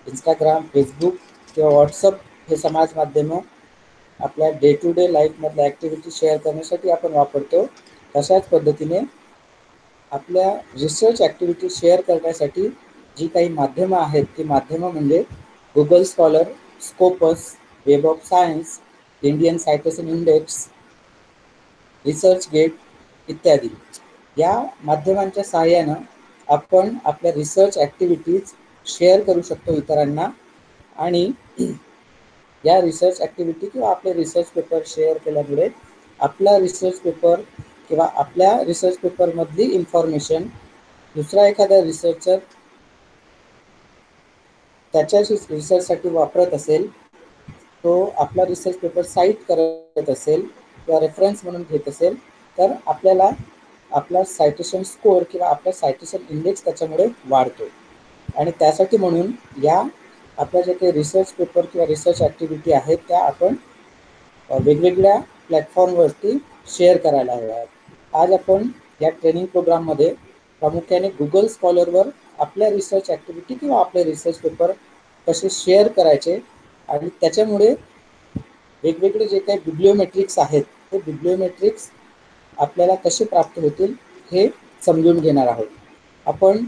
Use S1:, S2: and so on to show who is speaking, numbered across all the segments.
S1: Instagram, Facebook किंवा WhatsApp हे समाज माध्यमं आपल्या डे टू डे लाईफमधल्या ॲक्टिव्हिटी शेअर करण्यासाठी आपण वापरतो. तशाच पद्धतीने आपल्या रिसर्च ॲक्टिव्हिटी शेअर करण्यासाठी जी काही माध्यमं आहेत ती माध्यमं म्हणजे Google scholar, Scopus, web of science, Indian citation index, research gate इत्यादी. या माध्यमांच्या सहाय्यानं आपण आपल्या रिसर्च ॲक्टिव्हिटीज शेअर करू शकतो इतरांना आणि या रिसर्च ॲक्टिव्हिटी किंवा आपले रिसर्च पेपर शेअर केल्यामुळे आपला रिसर्च पेपर किंवा आपल्या रिसर्च पेपरमधली इन्फॉर्मेशन दुसरा एखादा रिसर्चर त्याच्या रिसर्चसाठी वापरत असेल, तो आपला रिसर्च पेपर साईट करत असेल किंवा रेफरन्स म्हणून घेत असेल, तर आपल्याला आपला सायटेशन स्कोअर किंवा आपला सायटेशन इंडेक्स त्याच्यामुळे वाढतो. आणि त्यासाठी म्हणून या आपल्या जे काही रिसर्च पेपर किंवा रिसर्च ॲक्टिव्हिटी आहेत त्या आपण वेगवेगळ्या प्लॅटफॉर्मवरती शेअर करायला हव्यात. आज आपण या ट्रेनिंग प्रोग्राममध्ये प्रामुख्याने गुगल स्कॉलरवर आपल्या रिसर्च ॲक्टिव्हिटी किंवा आपले रिसर्च पेपर कसे शेअर करायचे आणि त्याच्यामुळे वेगवेगळे जे काही बिब्लिओमेट्रिक्स आहेत ते बिब्लिओमेट्रिक्स आपल्याला कसे प्राप्त होतील हे समजून घेणार आहोत. आपण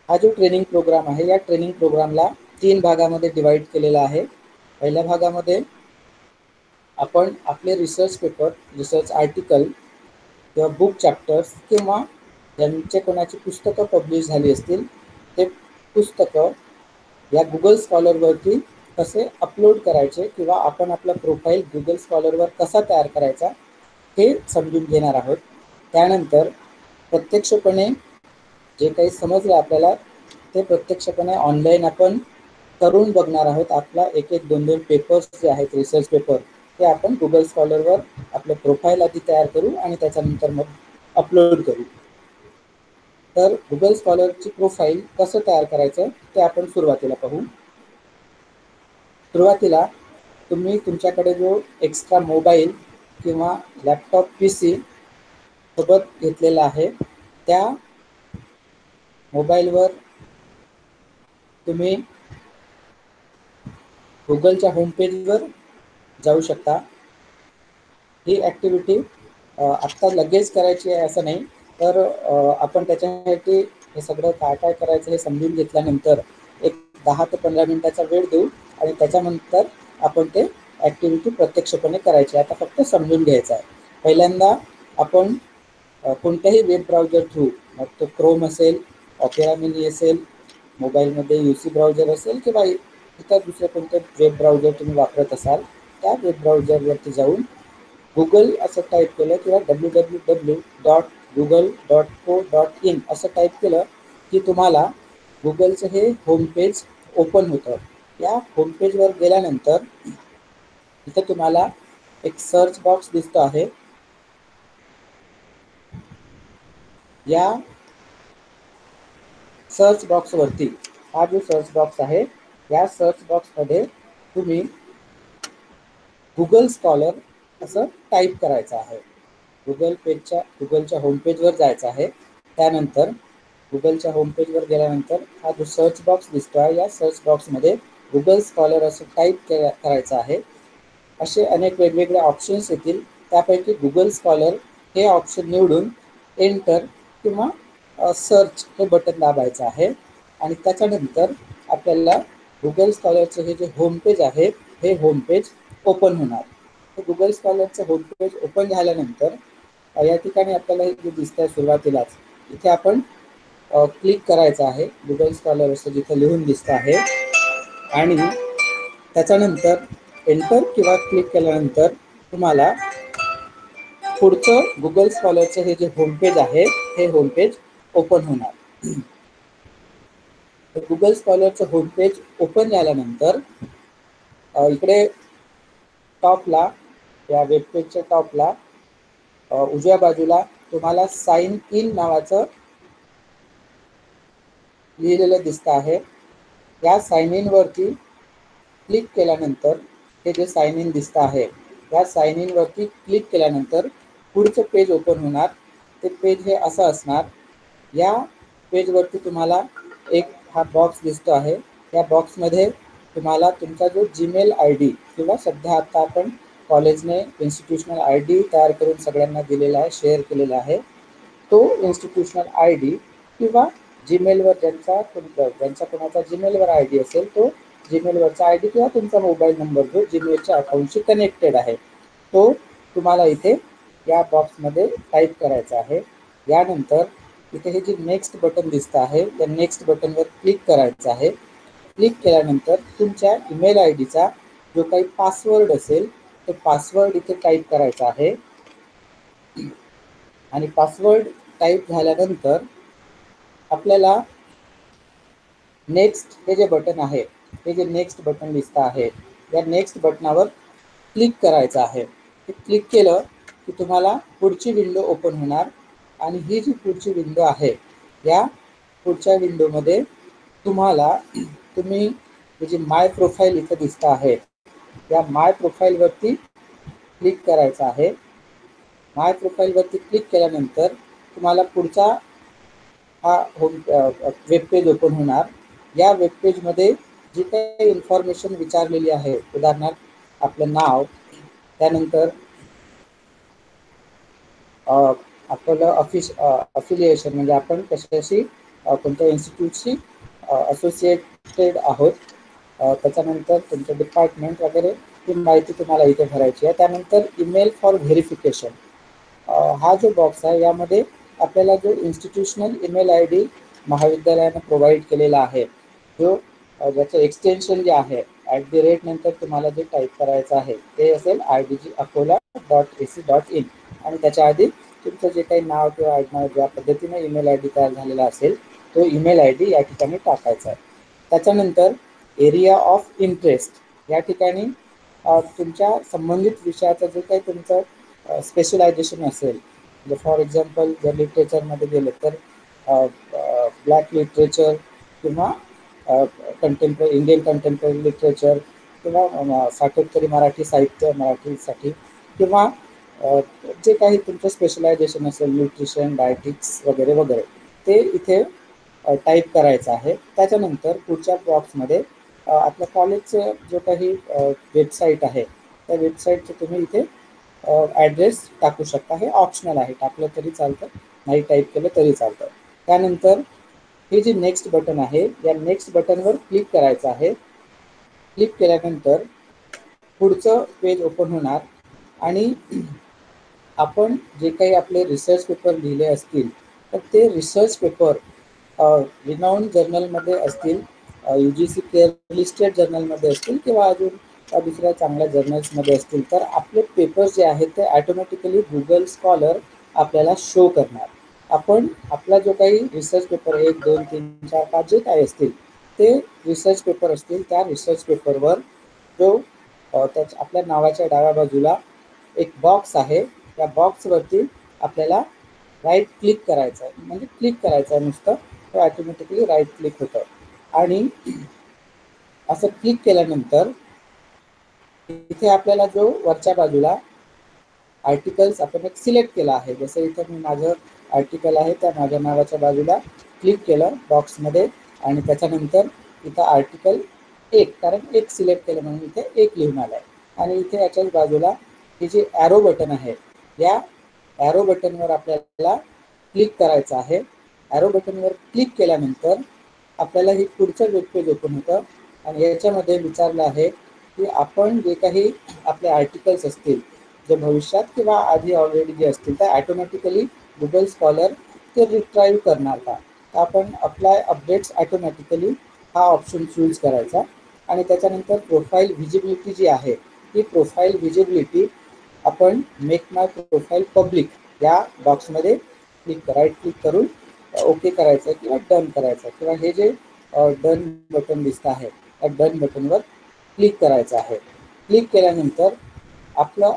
S1: हा जो ट्रेनिंग प्रोग्राम आहे या ट्रेनिंग प्रोग्रामला 3 भागामध्ये डिवाईड केलेला आहे. पहिल्या भागामध्ये आपण आपले रिसर्च पेपर, रिसर्च आर्टिकल किंवा बुक चॅप्टर्स किंवा ज्यांचे कोणाची पुस्तकं पब्लिश झाली असतील ते पुस्तकं या गुगल स्कॉलरवरती कसे अपलोड करायचे किंवा आपण आपला प्रोफाईल गुगल स्कॉलरवर कसा तयार करायचा हे समजून घेणार आहोत. त्यानंतर प्रत्यक्षपणे जे काही समजलं आपल्याला ते प्रत्यक्षपणे ऑनलाईन आपण करून बघणार आहोत. आपला 1-1, 2-2 पेपर्स जे आहेत रिसर्च पेपर ते आपण गुगल स्कॉलरवर आपलं प्रोफाईल आधी तयार करू आणि त्याच्यानंतर मग अपलोड करू. तर गुगल स्कॉलरची प्रोफाईल कसं तयार करायचं ते आपण सुरुवातीला पाहू. सुरुवातीला तुम्ही तुमच्याकडे जो एक्स्ट्रा मोबाईल किंवा लॅपटॉप PC सोबत घेतलेला आहे त्या मोबाईलवर तुम्ही गुगलच्या होमपेजवर जाऊ शकता. ही ॲक्टिव्हिटी आत्ता लगेच करायची आहे असं नाही, तर आपण त्याच्यासाठी हे सगळं काय काय करायचं हे समजून घेतल्यानंतर एक 10 ते 15 मिनिटाचा वेळ देऊ आणि त्याच्यानंतर आपण ते ॲक्टिव्हिटी प्रत्यक्षपणे करायची. आता फक्त समजून घ्यायचं आहे. पहिल्यांदा आपण कोणत्याही वेब ब्राउझर थ्रू, मग तो क्रोम असेल, ऑपेरा मिनी असेल, मोबाईलमध्ये UC ब्राउझर असेल किंवा इतर दुसरे कोणते वेब ब्राउझर तुम्ही वापरत असाल त्या वेब ब्राउझरवरती जाऊन गुगल असं टाईप केलं किंवा www.google.co.in असं टाईप केलं की तुम्हाला गुगलचं हे होमपेज ओपन होतं. या होमपेजवर गेल्यानंतर इथं तुम्हाला एक सर्च बॉक्स दिसतो आहे. या सर्च बॉक्सवरती हा जो सर्च बॉक्स आहे या सर्च बॉक्समध्ये तुम्ही गुगल स्कॉलर असं टाईप करायचं आहे. गुगलच्या होमपेजवर जायचं आहे. त्यानंतर गुगलच्या होमपेजवर गेल्यानंतर हा जो सर्च बॉक्स दिसतो आहे या सर्च बॉक्समध्ये गुगल स्कॉलर असं टाईप करायचं आहे. असे अनेक वेगवेगळे ऑप्शन्स येतील. त्यापैकी गुगल स्कॉलर हे ऑप्शन निवडून एंटर किंवा सर्च हे बटन दाबायचं आहे आणि त्याच्यानंतर आपल्याला गुगल स्कॉलरचं हे जे होमपेज आहे हे होमपेज ओपन होणार. तर गुगल स्कॉलरचं होमपेज ओपन झाल्यानंतर या ठिकाणी आपल्याला हे जे दिसतंय सुरुवातीलाच इथे आपण क्लिक करायचं आहे. गुगल स्कॉलर असं जिथं लिहून दिसतं आहे आणि त्याच्यानंतर एंटर किंवा क्लिक केल्यानंतर तुम्हाला पुढचं गुगल स्कॉलरचं हे जे होमपेज आहे हे होमपेज ओपन होणार. गुगल स्कॉलरचं होमपेज ओपन झाल्यानंतर इकडे टॉपला या वेबपेजच्या टॉपला उजव्या बाजूला तुम्हाला साइन इन नावाचं लिहिलेलं दिसतं आहे. या साइन इन वरती क्लिक केल्यानंतर हे जे साइन इन दिसतं आहे या साइन इन वरती क्लिक केल्यानंतर पुढचं पेज ओपन होणार. ते पेज हे असं असणार. या पेजवरती तुम्हाला एक हा बॉक्स दिसतो आहे. या बॉक्समध्ये तुम्हाला तुमचा जो जीमेल आय डी किंवा सध्या आता आपण कॉलेजने इन्स्टिट्यूशनल आय डी तयार करून सगळ्यांना दिलेला आहे, शेअर केलेला आहे, तो इन्स्टिट्यूशनल आय डी किंवा जीमेलवर ज्यांचा कोणाचा जीमेलवर आय डी असेल तो जीमेलवरचा आय डी किंवा तुमचा मोबाईल नंबर जो जीमेलच्या अकाउंटशी कनेक्टेड आहे तो तुम्हाला इथे या बॉक्समध्ये टाईप करायचा आहे. यानंतर इथे हे जे नेक्स्ट बटन दिसतं आहे त्या नेक्स्ट बटनवर क्लिक करायचं आहे. क्लिक केल्यानंतर तुमच्या ईमेल आय डीचा जो काही पासवर्ड असेल तो पासवर्ड इथे टाईप करायचा आहे. आणि पासवर्ड टाईप झाल्यानंतर आपल्याला नेक्स्ट हे जे बटन आहे, हे जे नेक्स्ट बटन दिसतं आहे या नेक्स्ट बटनावर क्लिक करायचं आहे. ते क्लिक केलं की तुम्हाला पुढची विंडो ओपन होणार आणि ही जी पुढची विंडो आहे या पुढच्या विंडोमध्ये तुम्ही जी माय प्रोफाईल इथं दिसतं आहे या माय प्रोफाईलवरती क्लिक करायचं आहे. माय प्रोफाईलवरती क्लिक केल्यानंतर तुम्हाला पुढचा हा होम वेब पेज ओपन होणार. या वेब पेजमध्ये जी काही इन्फॉर्मेशन विचारलेली आहे, उदाहरणार्थ आपलं नाव, त्यानंतर आपलं अफिलिएशन म्हणजे आपण कशाशी कोणत्या इन्स्टिट्यूटशी असोसिएटेड आहोत, त्याच्यानंतर तुमचं डिपार्टमेंट वगैरे ही माहिती तुम्हाला इथे भरायची आहे. त्यानंतर ईमेल फॉर व्हेरिफिकेशन हा जो बॉक्स आहे यामध्ये आपल्याला जो इन्स्टिट्यूशनल ईमेल आय डी महाविद्यालयानं प्रोव्हाइड केलेला आहे, जो ज्याचं एक्सटेन्शन जे आहे @ नंतर तुम्हाला जे टाईप करायचं आहे ते असेल idgakola.ac.in आणि त्याच्या आधी तुमचं जे काही नाव किंवा आडनाव ज्या पद्धतीने ईमेल आय डी तयार झालेला असेल तो ईमेल आय डी या ठिकाणी टाकायचा आहे. त्याच्यानंतर एरिया ऑफ इंटरेस्ट या ठिकाणी तुमच्या संबंधित विषयाचं जे काही तुमचं स्पेशलायझेशन असेल, म्हणजे फॉर एक्झाम्पल जर लिटरेचरमध्ये गेलं तर ब्लॅक लिटरेचर किंवा इंडियन कंटेम्पररी लिटरेचर किंवा साठोत्तरी मराठी साहित्य मराठीसाठी किंवा जे काही तुमचं स्पेशलायझेशन असेल न्यूट्रिशन डायटिक्स वगैरे वगैरे ते इथे टाईप करायचं आहे. त्याच्यानंतर पुढच्या बॉक्समध्ये आपल्या कॉलेजचं जो काही वेबसाईट आहे त्या वेबसाईटचं तुम्ही इथे ॲड्रेस टाकू शकता. हे ऑप्शनल आहे, टाकलं तरी चालतं, नाही टाईप केलं तरी चालतं. त्यानंतर हे जे नेक्स्ट बटन आहे या नेक्स्ट बटनवर क्लिक करायचं आहे. क्लिक केल्यानंतर पुढचं पेज ओपन होणार आणि आपण जे काही आपले रिसर्च पेपर लिहिले असतील तर ते रिसर्च पेपर रिनाऊंड जर्नलमध्ये असतील, UGC केअर लिस्टेड जर्नलमध्ये असतील किंवा अजून दुसऱ्या चांगल्या जर्नल्समध्ये असतील तर आपले पेपर्स जे आहेत ते ॲटोमॅटिकली गुगल स्कॉलर आपल्याला शो करणार. आपण आपला जो काही रिसर्च पेपर 1, 2, 3, 4, 5 जे काही असतील ते रिसर्च पेपर असतील त्या रिसर्च पेपरवर जो आपल्या नावाच्या डाव्या बाजूला एक बॉक्स आहे त्या बॉक्सवरती आपल्याला राईट क्लिक करायचं आहे. म्हणजे क्लिक करायचं आहे नुसतं, तो ॲटोमॅटिकली राईट क्लिक होतं. आणि असं क्लिक केल्यानंतर इथे आपल्याला जो वरच्या बाजूला आर्टिकल्स आपण एक सिलेक्ट केला आहे, जसं इथं मी माझं आर्टिकल आहे त्या माझ्या नावाच्या बाजूला क्लिक केलं बॉक्समध्ये आणि त्याच्यानंतर इथं आर्टिकल 1 कारण 1 सिलेक्ट केलं म्हणून इथे 1 लिहून आलं आहे. आणि इथे याच्याच बाजूला हे जे ॲरो बटन आहे या ॲरो बटनवर आपल्याला क्लिक करायचं आहे. ॲरो बटनवर क्लिक केल्यानंतर आपल्याला ही पुढचं वेब पेज ओपन होतं आणि याच्यामध्ये विचारलं आहे की आपण जे काही आपले आर्टिकल्स असतील जे भविष्यात किंवा आधी ऑलरेडी जे असतील तर ॲटोमॅटिकली गुगल स्कॉलर ते रिट्राईव्ह करणार का. तर आपण अप्लाय अपडेट्स ॲटोमॅटिकली हा ऑप्शन चूज करायचा आणि त्याच्यानंतर प्रोफाईल व्हिजिबिलिटी जी आहे ती प्रोफाईल व्हिजिबिलिटी आपण मेक माय प्रोफाईल पब्लिक या बॉक्समध्ये राईट क्लिक करून ओके करायचं किंवा डन करायचं किंवा हे जे डन बटन दिसतं आहे त्या डन बटनवर क्लिक करायचं आहे. क्लिक केल्यानंतर आपला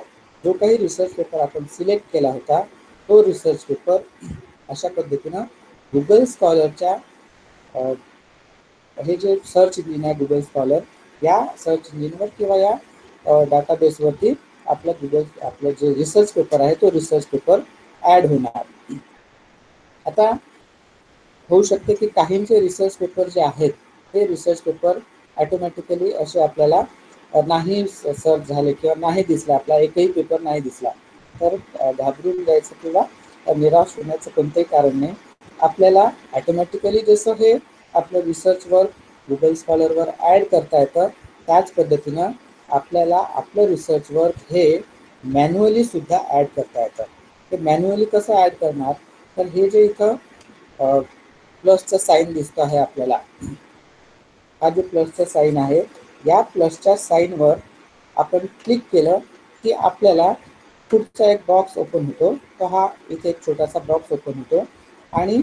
S1: जो काही रिसर्च पेपर आपण सिलेक्ट केला होता तो रिसर्च पेपर अशा पद्धतीनं गुगल स्कॉलरच्या हे जे सर्च इंजिन आहे गुगल स्कॉलर या सर्च इंजिनवर किंवा या डाटाबेसवरती आपलं जे रिसर्च पेपर आहे तो रिसर्च पेपर ॲड होणार. आता होऊ शकते की काहींचे रिसर्च पेपर जे आहेत हे रिसर्च पेपर ऑटोमॅटिकली असे आपल्याला नाही सर्च झाले किंवा नाही दिसला, आपला एकही पेपर नाही दिसला तर घाबरून जायचं किंवा निराश होण्याचं कोणतंही कारण नाही. आपल्याला ऑटोमॅटिकली जसं हे आपलं रिसर्चवर गुगल स्कॉलरवर ॲड करता येतं, त्याच पद्धतीनं आपल्याला आपलं रिसर्च वर्क हे मॅन्युअली सुद्धा ॲड करता येतं. ते मॅन्युअली कसं ॲड करणार, तर हे जे इथं प्लसचा साईन दिसतो आहे आपल्याला, हा जो प्लसचा साईन आहे, या प्लसच्या साईनवर आपण क्लिक केलं की आपल्याला पुढचा एक बॉक्स ओपन होतो. तर हा इथे एक छोटासा बॉक्स ओपन होतो आणि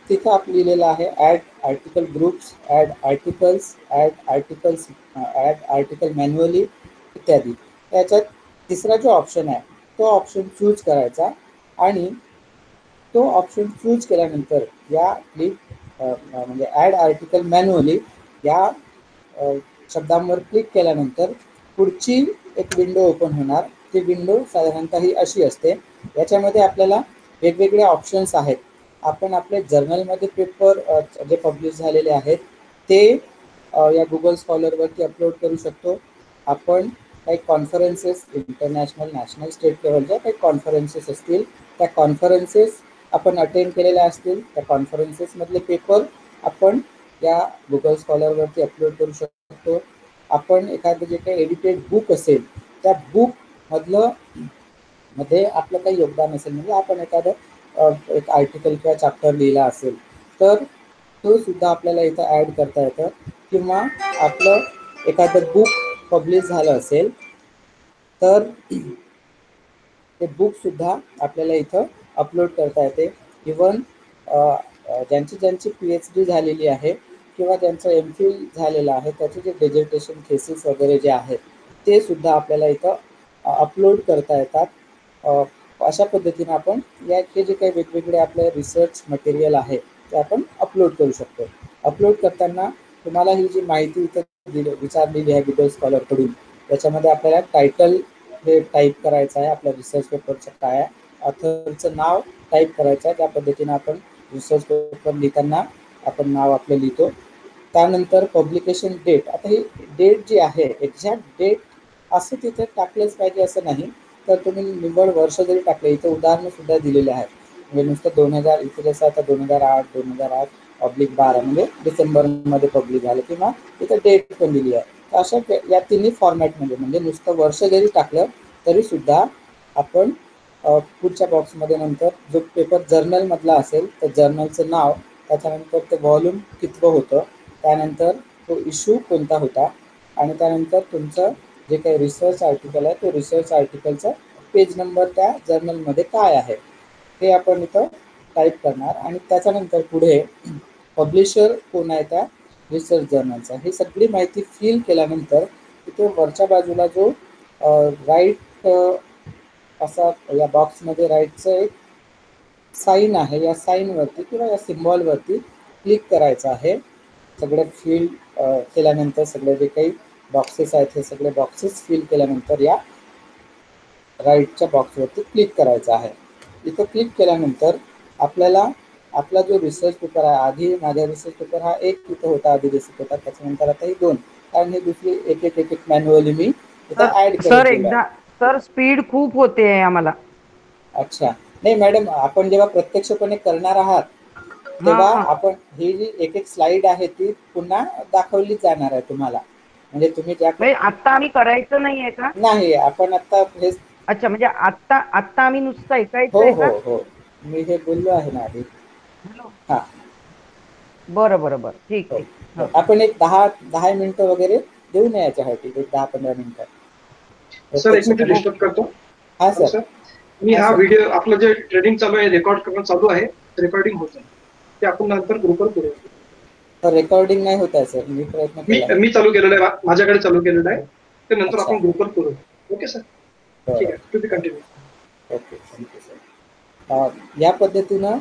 S1: तिथं आप लिहिलेलं आहे add article groups, add articles, add article manually इत्यादी. त्याच्यात तिसरा जो ऑप्शन आहे तो ऑप्शन चूज करायचा आणि तो ऑप्शन चूज केल्यानंतर या म्हणजे ॲड आर्टिकल मॅन्युअली या शब्दांवर क्लिक केल्यानंतर पुढची एक विंडो ओपन होणार. ती विंडो साधारणतः ही अशी असते. याच्यामध्ये आपल्याला वेगवेगळे ऑप्शन्स आहेत. आपण आपले जर्नलमध्ये पेपर जे पब्लिश झालेले आहेत ते या गुगल स्कॉलरवरती अपलोड करू शकतो. आपण काही कॉन्फरन्सेस, इंटरनॅशनल, नॅशनल, स्टेट लेवलच्या काही कॉन्फरन्सेस असतील, त्या कॉन्फरन्सेस आपण अटेंड केलेल्या असतील, त्या कॉन्फरन्सेसमधले पेपर आपण या गुगल स्कॉलरवरती अपलोड करू शकतो. आपण एखादं जे काही एडिटेड बुक असेल त्या बुकमधलं मध्ये आपलं काही योगदान असेल, म्हणजे आपण एखादं एक आर्टिकल किंवा चॅप्टर लिहिला असेल तर तो सुद्धा आपल्याला इथं ॲड करता येतं. किंवा आपलं एखादं बुक पब्लिश झालं असेल तर ते बुकसुद्धा आपल्याला इथं अपलोड करता येते. इवन ज्यांची PhD झालेली आहे किंवा ज्यांचं MPhil झालेलं आहे त्याचे जे डिझर्टेशन थेसिस वगैरे जे आहेत ते सुद्धा आपल्याला इथं अपलोड करता येतात. अशा पद्धतीने आपण हे जे काही वेगवेगळे आपले रिसर्च मटेरियल आहे ते आपण अपलोड करू शकतो. अपलोड करताना तुम्हाला ही जी माहिती इथं विचारलेली आहे गुगल स्कॉलरकडून, त्याच्यामध्ये आपल्याला टायटल हे टाईप करायचं आहे, आपल्या रिसर्च पेपरचं काय आहे, ऑथरचं नाव टाईप करायचं आहे. त्या पद्धतीनं आपण रिसर्च पेपर लिहिताना आपण नाव आपलं लिहितो. त्यानंतर पब्लिकेशन डेट, आता ही डेट जी आहे एक्झॅक्ट डेट असं तिथे टाकलंच पाहिजे असं नाही, तर तुम्ही निव्वळ वर्ष जरी टाकलं, इथं उदाहरणंसुद्धा दिलेले आहेत. म्हणजे नुसतं 2000 इथे जसं आता 2008/12 म्हणजे डिसेंबरमध्ये पब्लिश झालं किंवा इथं डेट पण दिली आहे. तर अशा या तिन्ही फॉर्मॅटमध्ये म्हणजे नुसतं वर्ष जरी टाकलं तरीसुद्धा आपण पुढच्या बॉक्समध्ये नंतर जो पेपर जर्नलमधला असेल तर जर्नलचं नाव, त्याच्यानंतर ते व्हॉल्यूम कितवं होतं, त्यानंतर तो इश्यू कोणता होता आणि त्यानंतर तुमचं जे काही रिसर्च आर्टिकल आहे तो रिसर्च आर्टिकलचा पेज नंबर त्या जर्नलमध्ये काय आहे ते आपण इथं टाईप करणार. आणि त्याच्यानंतर पुढे पब्लिशर कोण आहे त्या रिसर्च जर्नलचा, ही सगळी माहिती फिल केल्यानंतर तिथे वरच्या बाजूला जो राईट असा या बॉक्समध्ये राईटचं एक साईन आहे, या साईनवरती किंवा या सिम्बॉलवरती क्लिक करायचं आहे. सगळे फिल केल्यानंतर सगळे जे काही बॉक्सेस आहेत हे सगळे बॉक्सेस फिल केल्यानंतर या राईटच्या बॉक्सवरती क्लिक करायचं आहे. इथं क्लिक केल्यानंतर आपल्याला आपला जो रिसर्च पेपर आहे, आधी माझा रिसर्च पेपर हा एक इथं होता, आधी दिसत होता, त्याच्यानंतर आता ही 2, कारण ही दुसरी एक एक मॅन्युअली मी इथं ॲड करत गेलो आहे.
S2: सर स्पीड खूप होते आम्हाला.
S1: अच्छा, नाही मॅडम, आपण जेव्हा प्रत्यक्षपणे करणार आहात
S2: हा
S1: तेव्हा
S2: हा.
S1: आपण ही जी एक स्लाइड आहे ती पुन्हा दाखवली जाणार आहे तुम्हाला. म्हणजे तुम्ही ज्या
S2: म्हणजे आता आम्ही करायचं नाहीये का?
S1: नाही, आपण आता हे
S2: अच्छा, म्हणजे आता आता आम्ही नुसतं
S1: हो
S2: ऐकायचंय
S1: हो
S2: का?
S1: हो मी हे बोललो आहे ना आधी.
S2: हॅलो.
S1: हां.
S2: बरं बरं बरं, ठीक
S1: हो
S2: ठीक.
S1: हो,
S2: हा.
S1: आपण एक 10 मिनिटं वगैरे देऊ नये याच्यासाठी, एक 10-15 मिनिटं
S3: सर एक मिनिट
S1: प्रत्यक्षपणे.
S3: डिस्टर्ब करतो.
S1: हां
S3: हॅलो
S1: सर.
S3: सर, मी
S1: हां
S3: हा
S1: सर.
S3: व्हिडिओ आपलं जे ट्रेडिंग चालू आहे, रेकॉर्ड करणं चालू आहे, रेकॉर्डिंग होत आहे, ते आपण नंतर ग्रुपवर करूया.
S1: तर रेकॉर्डिंग नाही होत आहे सर, मी प्रयत्न केला आहे.
S3: मी चालू केलेलं आहे, माझ्याकडे चालू केलेलं आहे, ते नंतर
S1: अच्छा,
S3: आपण ग्रुपवर करू. ओके सर, ठीक
S1: बरं
S3: आहे, तुम्ही
S1: बरं,
S3: कंटिन्यू.
S1: Okay, thank you sir. या पद्धतीनं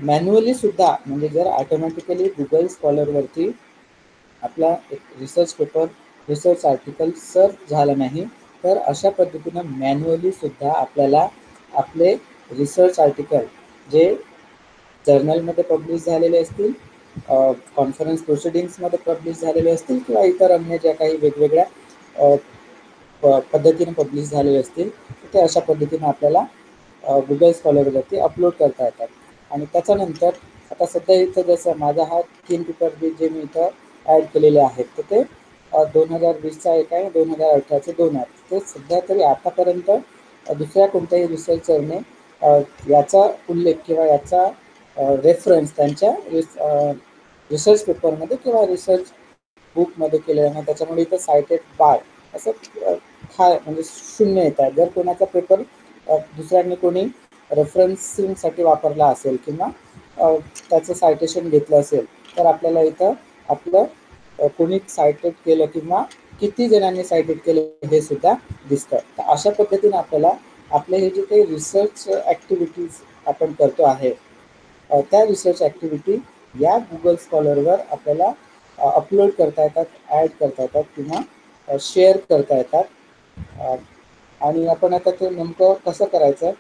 S1: मॅन्युअली सुद्धा, म्हणजे जर ऑटोमॅटिकली गुगल स्कॉलरवरती आपला एक research paper, research article search झालं नाही तर अशा पद्धतीनं मॅन्युअली सुद्धा आपल्याला आपले रिसर्च आर्टिकल जे जर्नलमध्ये पब्लिश झालेले असतील कॉन्फरन्स प्रोसिडिंग्समध्ये पब्लिश झालेले असतील किंवा इतर अन्य ज्या काही वेगवेगळ्या पद्धतीने पब्लिश झालेले असतील ते अशा पद्धतीने आपल्याला गुगल स्कॉलरवरती अपलोड करता येतात. आणि त्याच्यानंतर आता सध्या इथं जसं माझा हा 3 पेपर जे मी इथं ॲड केलेले आहेत तर ते 2020चा एक आहे, 2018चे 2 आहेत. ते सध्या तरी आतापर्यंत दुसऱ्या कोणत्याही रिसर्चरने याचा उल्लेख किंवा याचा रेफरन्स त्यांच्या रिसर्च पेपरमध्ये किंवा रिसर्च बुकमध्ये केलेला नाही. त्याच्यामुळे इथं सायटेड बाय असं म्हणजे 0 येत आहे. जर कोणाचा पेपर दुसऱ्यांनी कोणी रेफरन्सिंगसाठी वापरला असेल किंवा त्याचं सायटेशन घेतलं असेल तर आपल्याला इथं आपलं कोणी सायटेड केलं किंवा किती जणांनी सायटेड केलं हे सुद्धा दिसतं. तर अशा पद्धतीने आपल्याला आपले हे जे काही रिसर्च ॲक्टिव्हिटीज आपण करतो आहे त्या रिसर्च ॲक्टिव्हिटी या गुगल स्कॉलरवर आपल्याला अपलोड करता येतात, ॲड करता येतात किंवा शेअर करता येतात. आणि आपण आता ते नेमकं कसं करायचं